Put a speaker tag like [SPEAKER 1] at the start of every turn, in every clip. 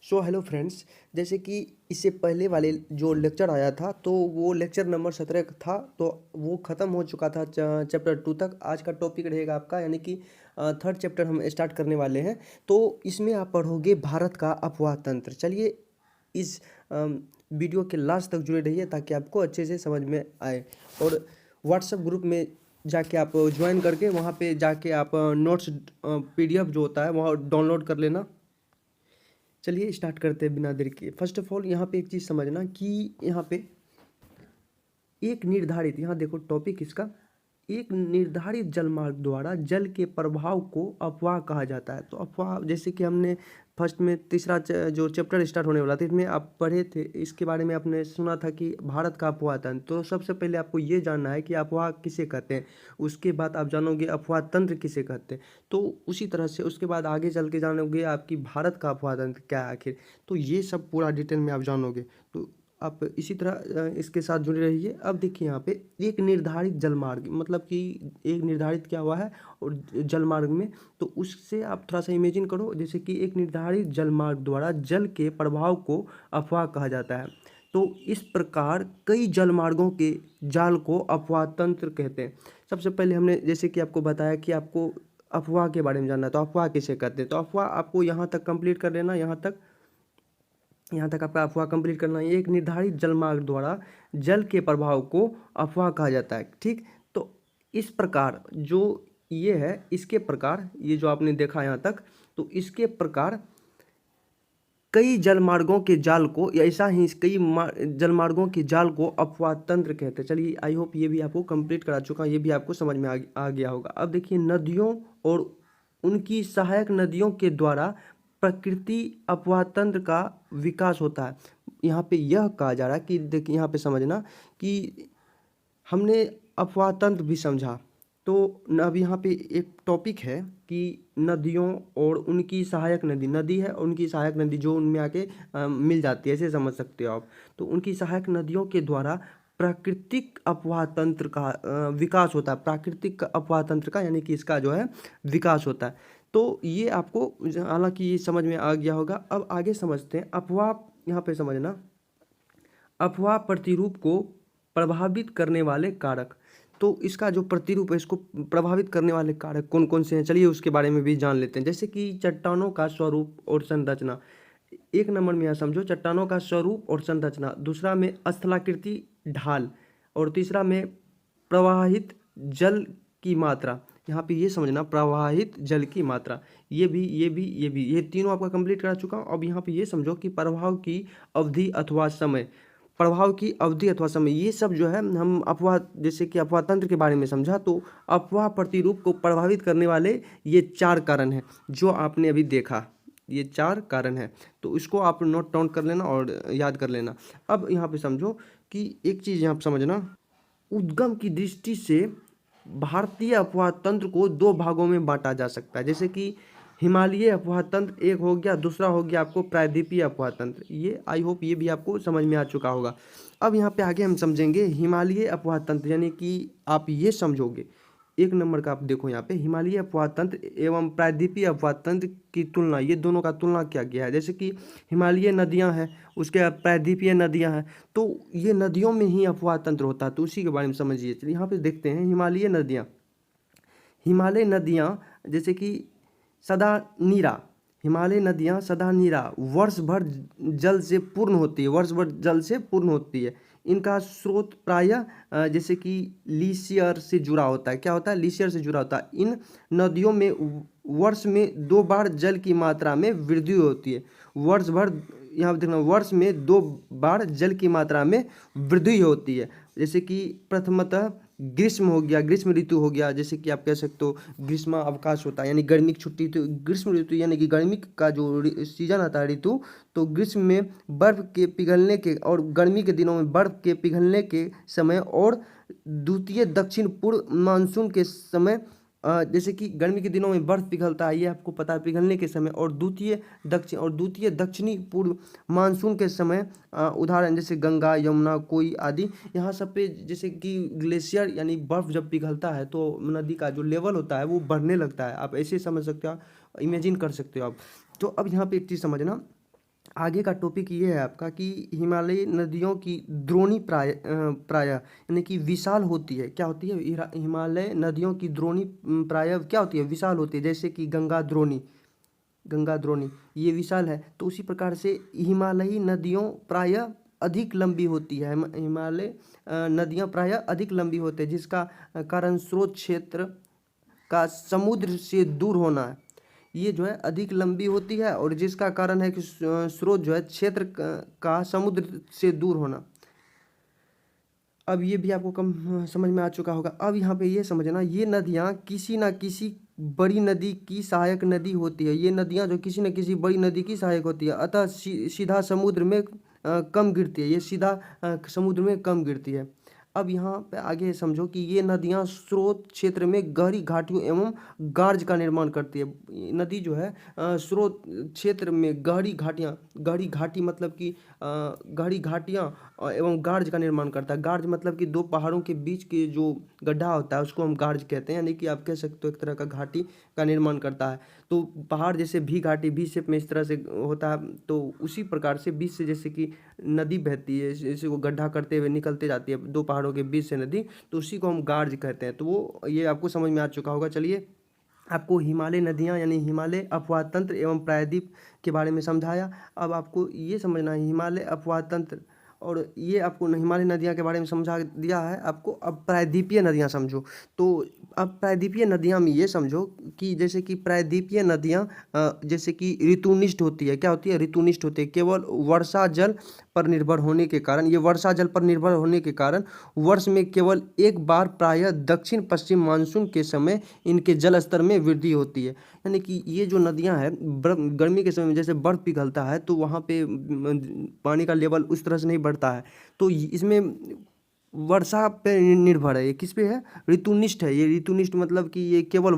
[SPEAKER 1] Hello friends. जैसे कि इससे पहले वाले जो लेक्चर आया था तो वो लेक्चर नंबर 17 था, तो वो ख़त्म हो चुका था चैप्टर 2 तक। आज का टॉपिक रहेगा आपका, यानी कि थर्ड चैप्टर हम स्टार्ट करने वाले हैं। तो इसमें आप पढ़ोगे भारत का अफवाह तंत्र। चलिए इस वीडियो के लास्ट तक जुड़े रहिए ताकि आपको अच्छे से समझ में आए। और व्हाट्सएप ग्रुप में जाके आप ज्वाइन करके वहाँ पे जाके आप नोट्स PDF जो होता है वहाँ डाउनलोड कर लेना। चलिए स्टार्ट करते हैं बिना देर के। फर्स्ट ऑफ ऑल यहाँ पे एक चीज़ समझना कि यहाँ पे एक निर्धारित, यहाँ देखो टॉपिक इसका, एक निर्धारित जलमार्ग द्वारा जल के प्रभाव को अफवाह कहा जाता है। तो अफवाह, जैसे कि हमने फर्स्ट में तीसरा जो चैप्टर स्टार्ट होने वाला था इसमें आप पढ़े थे, इसके बारे में आपने सुना था कि भारत का अफवाह तंत्र। तो सबसे पहले आपको ये जानना है कि अफवाह किसे कहते हैं, उसके बाद आप जानोगे अफवाह तंत्र किसे कहते हैं। तो उसी तरह से उसके बाद आगे चल के जानोगे आपकी भारत का अफवाह तंत्र क्या है आखिर। तो ये सब पूरा डिटेल में आप जानोगे। तो आप इसी तरह इसके साथ जुड़े रहिए। अब देखिए यहाँ पे एक निर्धारित जलमार्ग, मतलब कि एक निर्धारित क्या हुआ है और जलमार्ग में, तो उससे आप थोड़ा सा इमेजिन करो जैसे कि एक निर्धारित जलमार्ग द्वारा जल के प्रभाव को अफवाह कहा जाता है। तो इस प्रकार कई जलमार्गों के जाल को अफवाह तंत्र कहते हैं। सबसे पहले हमने जैसे कि आपको बताया कि आपको अफवाह के बारे में जानना है, तो अफवाह किसे कहते हैं। तो अफवाह आपको यहाँ तक कंप्लीट कर लेना, यहाँ तक आपका अफवाह कंप्लीट करना है। एक निर्धारित जलमार्ग द्वारा जल के प्रभाव को अफवाह कहा जाता है। ठीक, तो इस प्रकार जो ये है, इसके प्रकार ये जो आपने देखा यहाँ तक, तो इसके प्रकार कई जलमार्गों के जाल को, या ऐसा ही कई जलमार्गों के जाल को अफवाह तंत्र कहते हैं। चलिए आई होप ये भी आपको कंप्लीट करा चुका, ये भी आपको समझ में आ गया होगा। अब देखिए नदियों और उनकी सहायक नदियों के द्वारा प्रकृति अफवाह तंत्र का विकास होता है। यहाँ पे यह कहा जा रहा है कि देखिए यहाँ पे समझना कि हमने अफवाह तंत्र भी समझा। तो अब यहाँ पे एक टॉपिक है कि नदियों और उनकी सहायक नदी, नदी है और उनकी सहायक नदी जो उनमें आके मिल जाती है, ऐसे समझ सकते हो आप। तो उनकी सहायक नदियों के द्वारा प्राकृतिक अपवाह तंत्र का विकास होता है। प्राकृतिक अपवाह तंत्र का यानी कि इसका जो है विकास होता है। तो ये आपको हालांकि ये समझ में आ गया होगा। अब आगे समझते हैं अफवाह। यहाँ पे समझना अफवाह प्रतिरूप को प्रभावित करने वाले कारक। तो इसका जो प्रतिरूप है, इसको प्रभावित करने वाले कारक कौन कौन से हैं, चलिए उसके बारे में भी जान लेते हैं। जैसे कि चट्टानों का स्वरूप और संरचना, एक नंबर में यहाँ समझो चट्टानों का स्वरूप और संरचना। दूसरा में स्थलाकृति ढाल, और तीसरा में प्रवाहित जल की मात्रा। यहाँ पे ये समझना प्रवाहित जल की मात्रा, ये तीनों आपका कंप्लीट करा चुका हूँ। अब यहाँ पे ये समझो कि प्रभाव की अवधि अथवा समय, प्रभाव की अवधि अथवा समय, ये सब जो है हम अफवाह, जैसे कि अफवाह तंत्र के बारे में समझा। तो अफवाह प्रतिरूप को प्रभावित करने वाले ये 4 कारण हैं जो आपने अभी देखा, ये 4 कारण हैं। तो इसको आप नोट डाउन कर लेना और याद कर लेना। अब यहाँ पे समझो कि एक चीज़ यहाँ पे समझना, उद्गम की दृष्टि से भारतीय अफवाह तंत्र को 2 भागों में बांटा जा सकता है। जैसे कि हिमालयी अफवाह तंत्र एक हो गया, दूसरा हो गया आपको प्रायद्वीपीय अफवाह तंत्र। ये आई होप ये भी आपको समझ में आ चुका होगा। अब यहाँ पे आगे हम समझेंगे हिमालयी अफवाह तंत्र, यानी कि आप ये समझोगे एक नंबर का। आप देखो यहाँ पे हिमालयी अफवाह तंत्र एवं प्रायद्वीपीय अफवाह तंत्र की तुलना, ये दोनों का तुलना किया गया है। जैसे कि हिमालयी नदियाँ हैं, उसके बाद प्रायद्वीपीय नदियाँ हैं, तो ये नदियों में ही अफवाह तंत्र होता है। तो उसी के बारे में समझिए। चलिए यहाँ पे देखते हैं हिमालयी नदियाँ। हिमालय नदियाँ जैसे कि सदा नीरा, हिमालय नदियाँ सदा नीरा वर्ष भर जल से पूर्ण होती है, वर्ष भर जल से पूर्ण होती है। इनका स्रोत प्रायः जैसे कि ग्लेशियर से जुड़ा होता है। क्या होता है? ग्लेशियर से जुड़ा होता है। इन नदियों में वर्ष में 2 बार जल की मात्रा में वृद्धि होती है। वर्ष भर, यहाँ पे देखना, वर्ष में 2 बार जल की मात्रा में वृद्धि होती है। जैसे कि प्रथमतः ग्रीष्म हो गया, ग्रीष्म ऋतु हो गया। जैसे कि आप कह सकते हो ग्रीष्म अवकाश होता है, यानी गर्मी की छुट्टी। तो ग्रीष्म ऋतु यानी कि गर्मी का जो सीजन आता है, ऋतु, तो ग्रीष्म में बर्फ के पिघलने के और गर्मी के दिनों में बर्फ के पिघलने के समय, और द्वितीय दक्षिण पूर्व मानसून के समय। जैसे कि गर्मी के दिनों में बर्फ पिघलता है, ये आपको पता है, पिघलने के समय, और द्वितीय दक्षिणी पूर्व मानसून के समय। उदाहरण जैसे गंगा, यमुना, कोई आदि, यहाँ सब पे जैसे कि ग्लेशियर यानी बर्फ़ जब पिघलता है तो नदी का जो लेवल होता है वो बढ़ने लगता है। आप ऐसे समझ सकते हो, इमेजिन कर सकते हो आप। तो अब यहाँ पे एक चीज़ समझना, आगे का टॉपिक ये है आपका कि हिमालयी नदियों की द्रोणी प्राय यानी कि विशाल होती है। क्या होती है? हिमालय नदियों की द्रोणी प्राय क्या होती है? विशाल होती है। जैसे कि गंगा द्रोणी ये विशाल है, तो उसी प्रकार से हिमालयी नदियों प्राय अधिक लंबी होती है। हिमालय नदियाँ प्राय अधिक लंबी होती है, जिसका कारण स्रोत क्षेत्र का समुद्र से दूर होना है। ये जो है अधिक लंबी होती है, और जिसका कारण है कि स्रोत जो है क्षेत्र का समुद्र से दूर होना। अब ये भी आपको कम समझ में आ चुका होगा। अब यहाँ पे ये समझना, ये नदियाँ किसी ना किसी बड़ी नदी की सहायक नदी होती है। ये नदियाँ जो किसी न किसी बड़ी नदी की सहायक होती है, अतः सीधा समुद्र में कम गिरती है। ये सीधा समुद्र में कम गिरती है। अब यहाँ पे आगे समझो कि ये नदियाँ स्रोत क्षेत्र में गहरी घाटियों एवं गार्ज का निर्माण करती है। ये नदी जो है स्रोत क्षेत्र में गहरी घाटी मतलब कि गहरी घाटियाँ एवं गार्ज का निर्माण करता है। गार्ज मतलब कि दो पहाड़ों के बीच के जो गड्ढा होता है उसको हम गार्ज कहते हैं, यानी कि आप कह सकते हो एक तरह का घाटी का निर्माण करता है। तो पहाड़ जैसे भी घाटी भी शेप में इस तरह से होता है, तो उसी प्रकार से बीच से जैसे कि नदी बहती है, जैसे वो गड्ढा करते हुए निकलते जाती है दो पहाड़ों के बीच से नदी, तो उसी को हम गार्ज कहते हैं। तो वो ये आपको समझ में आ चुका होगा। चलिए, आपको हिमालय नदियाँ यानी हिमालय अपवाह तंत्र एवं प्रायद्वीप के बारे में समझाया। अब आपको ये समझना है हिमालय अपवाह तंत्र, और ये आपको हिमालय नदियाँ के बारे में समझा दिया है आपको। अब प्रायद्वीपीय नदियाँ समझो। तो अब प्रायद्वीपीय नदियाँ में ये समझो कि जैसे कि प्रायद्वीपीय नदियाँ जैसे कि ऋतुनिष्ठ होती है। क्या होती है? ऋतुनिष्ठ होती है। केवल वर्षा जल पर निर्भर होने के कारण, ये वर्षा जल पर निर्भर होने के कारण वर्ष में केवल एक बार प्रायः दक्षिण पश्चिम मानसून के समय इनके जल स्तर में वृद्धि होती है। यानी कि ये जो नदियां हैं, गर्मी के समय में जैसे बर्फ पिघलता है तो वहाँ पे पानी का लेवल उस तरह से नहीं बढ़ता है। तो इसमें वर्षा पे निर्भर है। ये किस पे है? ऋतुनिष्ठ है। ये ऋतुनिष्ठ मतलब कि ये केवल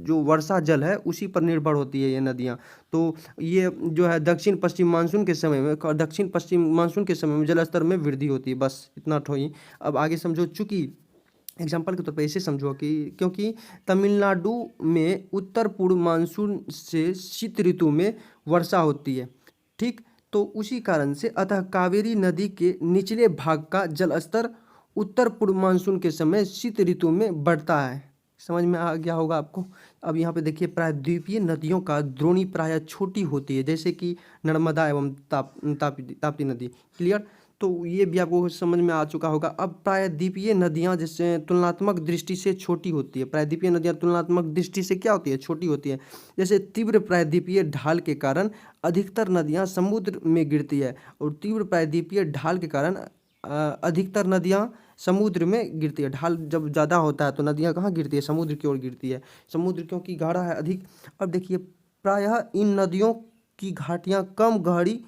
[SPEAKER 1] जो वर्षा जल है उसी पर निर्भर होती है ये नदियाँ। तो ये जो है दक्षिण पश्चिम मानसून के समय में जल स्तर में वृद्धि होती है। बस इतना ठो ही। अब आगे समझो। चूँकि एग्जाम्पल के तौर पर ऐसे समझो कि क्योंकि तमिलनाडु में उत्तर पूर्व मानसून से शीत ऋतु में वर्षा होती है, ठीक, तो उसी कारण से अतः कावेरी नदी के निचले भाग का जल स्तर उत्तर पूर्व मानसून के समय शीत ऋतु में बढ़ता है। समझ में आ गया होगा आपको। अब यहाँ पे देखिए, प्रायद्वीपीय नदियों का द्रोणी प्रायः छोटी होती है, जैसे कि नर्मदा एवं ताप्ती नदी। क्लियर? तो ये भी आपको समझ में आ चुका होगा। अब प्रायद्वीपीय नदियाँ जैसे तुलनात्मक दृष्टि से छोटी होती है। प्रायद्वीपीय नदियाँ तुलनात्मक दृष्टि से क्या होती है? छोटी होती है। जैसे तीव्र प्रायद्वीपीय ढाल के कारण अधिकतर नदियाँ समुद्र में गिरती है, और तीव्र प्रायद्वीपीय ढाल के कारण अधिकतर नदियाँ समुद्र में गिरती है। ढाल जब ज़्यादा होता है तो नदियाँ कहाँ गिरती है? समुद्र की ओर गिरती है। समुद्र क्योंकि गाढ़ा है अधिक। अब देखिए, प्रायः इन नदियों की घाटियाँ कम गहरी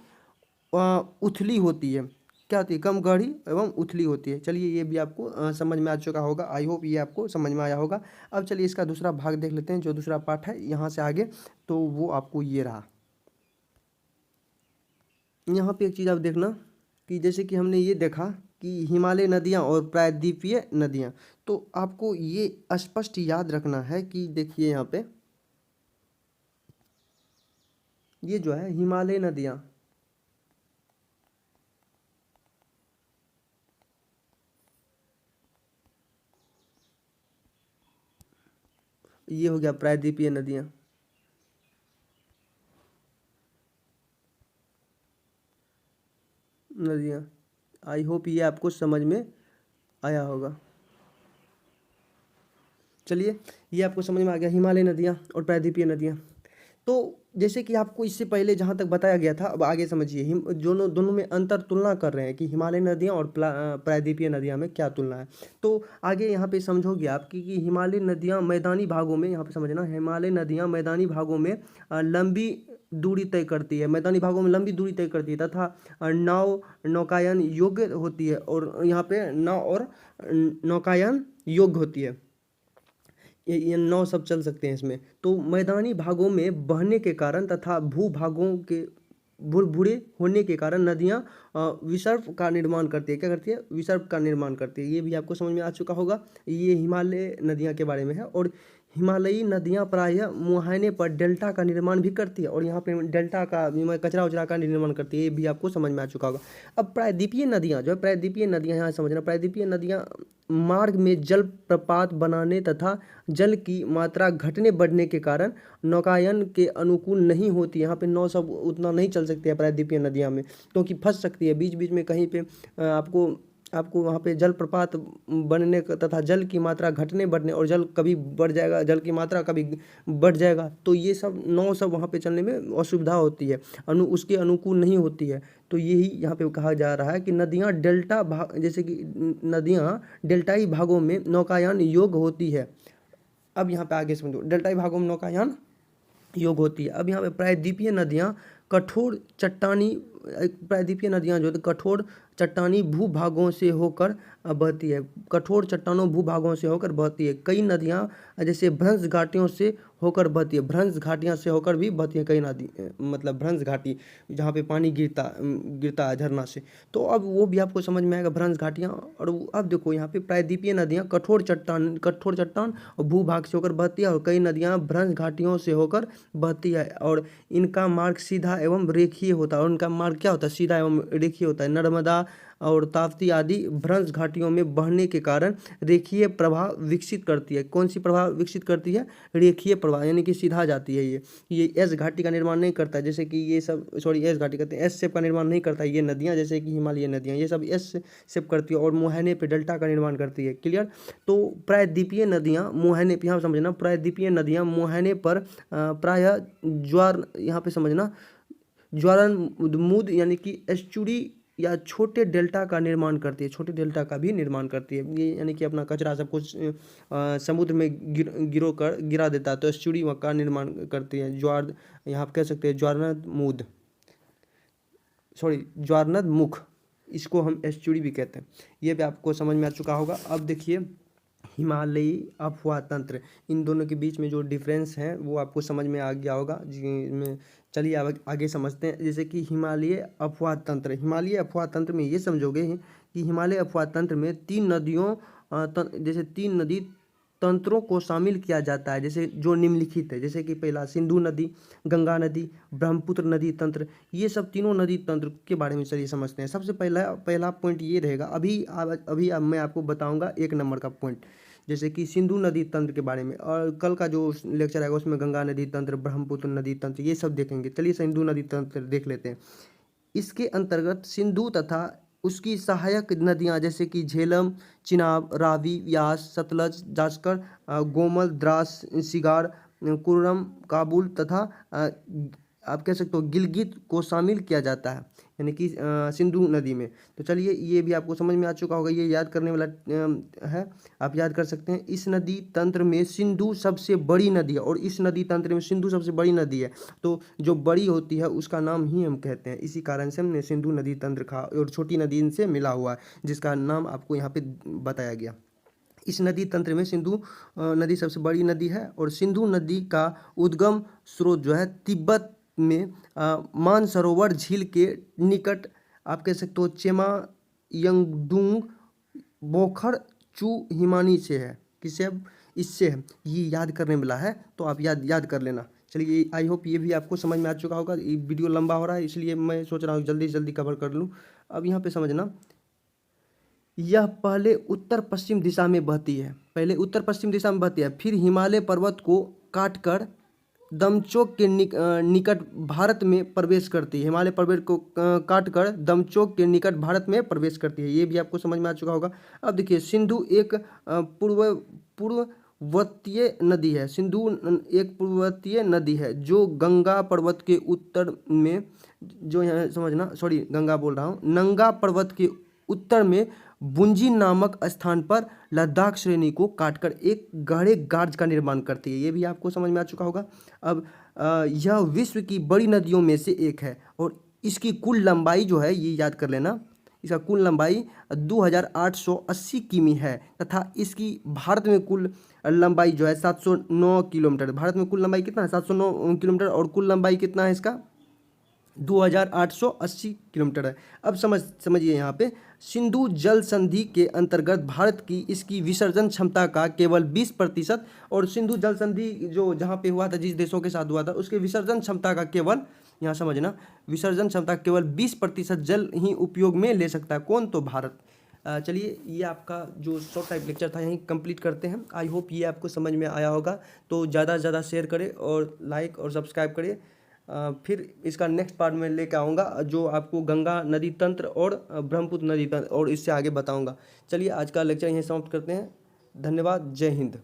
[SPEAKER 1] उथली होती है। क्या होती है? कम गहरी एवं उथली होती है। चलिए, ये भी आपको समझ में आ चुका होगा। आई होप ये आपको समझ में आया होगा। अब चलिए इसका दूसरा भाग देख लेते हैं, जो दूसरा पार्ट है यहाँ से आगे, तो वो आपको ये रहा। यहाँ पे एक चीज़ आप देखना कि जैसे कि हमने ये देखा कि हिमालय नदियाँ और प्रायद्वीपीय नदियाँ, तो आपको ये स्पष्ट याद रखना है कि देखिए यहाँ पे ये जो है हिमालय नदियाँ, ये हो गया प्रायद्वीपीय नदियाँ। आई होप ये आपको समझ में आया होगा। चलिए, ये आपको समझ में आ गया हिमालय नदियाँ और प्रायद्वीपीय नदियाँ। तो जैसे कि आपको इससे पहले जहाँ तक बताया गया था, अब आगे समझिए। हिम दोनों में अंतर तुलना कर रहे हैं कि हिमालय नदियाँ और प्रायद्वीपीय नदियाँ में क्या तुलना है। तो आगे यहाँ पे समझोगे आप कि हिमालय नदियाँ मैदानी भागों में, यहाँ पे समझना, हिमालय नदियाँ मैदानी भागों में लंबी दूरी तय करती है। मैदानी भागों में लंबी दूरी तय करती है तथा नौकायन योग्य होती है, और यहाँ पे नाव और नौकायन योग्य होती है। ये नाव सब चल सकते हैं इसमें। तो मैदानी भागों में बहने के कारण तथा भूभागों के भुरभुरे होने के कारण नदियाँ विसर्प का निर्माण करती है। क्या करती है? विसर्प का निर्माण करती है। ये भी आपको समझ में आ चुका होगा। ये हिमालय नदियाँ के बारे में है। और हिमालयी नदियाँ प्रायः मुहाने पर डेल्टा का निर्माण भी करती है, और यहाँ पे डेल्टा का कचरा उचरा का निर्माण करती है, ये भी आपको समझ में आ चुका होगा। अब प्रायद्वीपीय नदियाँ जो है, प्रायद्वीपीय नदियाँ यहाँ समझना, प्रायद्वीपीय नदियाँ मार्ग में जल प्रपात बनाने तथा जल की मात्रा घटने बढ़ने के कारण नौकायन के अनुकूल नहीं होती। यहाँ पे नौ सब उतना नहीं चल सकती है प्रायद्वीपीय नदियाँ में, क्योंकि फंस सकती है बीच बीच में कहीं पे आपको आपको वहाँ पे जल प्रपात बनने तथा जल की मात्रा घटने बढ़ने, और जल कभी बढ़ जाएगा, जल की मात्रा कभी बढ़ जाएगा, तो ये सब नौ सब वहाँ पे चलने में असुविधा होती है, उसके अनुकूल नहीं होती है। तो यही यहाँ पे कहा जा रहा है कि नदियाँ डेल्टा भाग, जैसे कि नदियाँ डेल्टाई भागों में नौकायान योग्य होती है। अब यहाँ पे आगे समझो, डेल्टाई भागों में नौकायान योग होती है। अब यहाँ पे प्रायद्वीपीय नदियाँ कठोर चट्टानी प्रायद्वीपीय नदियाँ जो कठोर चट्टानी भूभागों से होकर बहती है, कठोर चट्टानों भूभागों से होकर बहती है। कई नदियाँ जैसे भ्रंश घाटियों से होकर बहती है, भ्रंश घाटियाँ से होकर भी बहती है कई नदी, मतलब भ्रंश घाटी जहाँ पे पानी गिरता है झरना से। तो अब वो भी आपको समझ में आएगा, भ्रंश घाटियाँ। और अब देखो यहाँ पे प्रायद्वीपीय नदियाँ कठोर चट्टान और भूभाग से होकर बहती है, और कई नदियाँ भ्रंश घाटियों से होकर बहती है, और इनका मार्ग सीधा एवं रेखीय होता है। और इनका मार्ग क्या होता है? सीधा एवं रेखीय होता है। नर्मदा और ताप्ती आदि भ्रंश घाटियों में बहने के कारण रेखीय प्रवाह विकसित करती है। कौन सी प्रवाह विकसित करती है? रेखीय प्रवाह, यानी कि सीधा जाती है। ये एस घाटी का निर्माण नहीं करता है, जैसे कि ये सब, सॉरी एस घाटी कहते हैं, एस शेप का निर्माण नहीं करता है ये नदियाँ, जैसे कि हिमालयी नदियाँ, ये सब एस शेप करती है और मुहाने पे डेल्टा का निर्माण करती है। क्लियर? तो प्रायद्वीपीय नदियाँ मुहाने पे, यहाँ समझना, प्रायद्वीपीय नदियाँ मुहाने पर प्रायः ज्वार, यहाँ पे समझना, ज्वारनदमुद यानी कि एस्चुरी या छोटे डेल्टा का निर्माण करती है, छोटे डेल्टा का भी निर्माण करती है। ये यानी कि अपना कचरा सब कुछ समुद्र में गिरा देता है, तो एस्चुरी का निर्माण करती है। ज्वार, यहाँ आप कह सकते हैं ज्वारनदमुद, सॉरी ज्वारनदमुख, इसको हम एस्चुरी भी कहते हैं। ये भी आपको समझ में आ चुका होगा। अब देखिए हिमालयी अफवाह तंत्र, इन दोनों के बीच में जो डिफरेंस है वो आपको समझ में आ गया होगा। जिसमें चलिए आगे समझते हैं। जैसे कि हिमालयी अफवाह तंत्र, हिमालयी अफवाह तंत्र में ये समझोगे कि हिमालय अफवाह तंत्र में तीन नदियों जैसे तीन नदी तंत्रों को शामिल किया जाता है, जैसे जो निम्नलिखित है। जैसे कि पहला सिंधु नदी, गंगा नदी, ब्रह्मपुत्र नदी तंत्र, ये सब तीनों नदी तंत्र के बारे में चलिए समझते हैं। सबसे पहला पॉइंट ये रहेगा, अभी अब मैं आपको बताऊंगा 1 नंबर का पॉइंट, जैसे कि सिंधु नदी तंत्र के बारे में, और कल का जो लेक्चर आएगा उसमें गंगा नदी तंत्र, ब्रह्मपुत्र नदी तंत्र, ये सब देखेंगे। चलिए सिंधु नदी तंत्र देख लेते हैं। इसके अंतर्गत सिंधु तथा उसकी सहायक नदियां जैसे कि झेलम, चिनाब, रावी, व्यास, सतलज, जास्कर, गोमल, द्रास, सिगार, कुर्रम, काबुल तथा आप कह सकते हो गिलगित को शामिल किया जाता है, यानी कि सिंधु नदी में। तो चलिए ये भी आपको समझ में आ चुका होगा, ये याद करने वाला है, आप याद कर सकते हैं। इस नदी तंत्र में सिंधु सबसे बड़ी नदी है, और इस नदी तंत्र में सिंधु सबसे बड़ी नदी है, तो जो बड़ी होती है उसका नाम ही हम कहते हैं। इसी कारण से हमने सिंधु नदी तंत्र कहा, और छोटी नदी इनसे मिला हुआ है जिसका नाम आपको यहाँ पे बताया गया। इस नदी तंत्र में सिंधु नदी सबसे बड़ी नदी है, और सिंधु नदी का उद्गम स्रोत जो है तिब्बत में मानसरोवर झील के निकट, आप कह सकते हो चेमा यंगडुंग बोखर चू हिमानी से है। किससे? इससे है। ये याद करने वाला है, तो आप याद कर लेना। चलिए आई होप ये भी आपको समझ में आ चुका होगा। ये वीडियो लंबा हो रहा है इसलिए मैं सोच रहा हूँ जल्दी से जल्दी कवर कर लूँ। अब यहाँ पे समझना, यह पहले उत्तर पश्चिम दिशा में बहती है, पहले उत्तर पश्चिम दिशा में बहती है, फिर हिमालय पर्वत को काटकर दमचोक के निकट भारत में प्रवेश करती है। हिमालय पर्वत को काटकर दमचोक के निकट भारत में प्रवेश करती है। ये भी आपको समझ में आ चुका होगा। अब देखिए सिंधु एक पूर्ववर्तीय नदी है, सिंधु एक पूर्ववर्तीय नदी है जो गंगा पर्वत के उत्तर में, जो यहाँ समझना, सॉरी गंगा बोल रहा हूँ, नंगा पर्वत के उत्तर में बुंजी नामक स्थान पर लद्दाख श्रेणी को काटकर एक गहरे गार्ज का निर्माण करती है। ये भी आपको समझ में आ चुका होगा। अब यह विश्व की बड़ी नदियों में से एक है, और इसकी कुल लंबाई जो है, ये याद कर लेना, इसका कुल लंबाई 2880 किमी है, तथा इसकी भारत में कुल लंबाई जो है 709 किलोमीटर। भारत में कुल लंबाई कितना है? 709 किलोमीटर, और कुल लंबाई कितना है इसका? 2880 किलोमीटर है। अब समझिए यहाँ पे, सिंधु जल संधि के अंतर्गत भारत की इसकी विसर्जन क्षमता का केवल 20%, और सिंधु जल संधि जो जहाँ पे हुआ था, जिस देशों के साथ हुआ था, उसके विसर्जन क्षमता का केवल, यहाँ समझना, विसर्जन क्षमता केवल 20% जल ही उपयोग में ले सकता है। कौन? तो भारत। चलिए, ये आपका जो शॉर्ट टाइप लेक्चर था यहीं कंप्लीट करते हैं। आई होप ये आपको समझ में आया होगा। तो ज़्यादा से ज़्यादा शेयर करें और लाइक और सब्सक्राइब करें। फिर इसका नेक्स्ट पार्ट में लेकर आऊँगा, जो आपको गंगा नदी तंत्र और ब्रह्मपुत्र नदी तंत्र और इससे आगे बताऊँगा। चलिए, आज का लेक्चर यहीं समाप्त करते हैं। धन्यवाद। जय हिंद।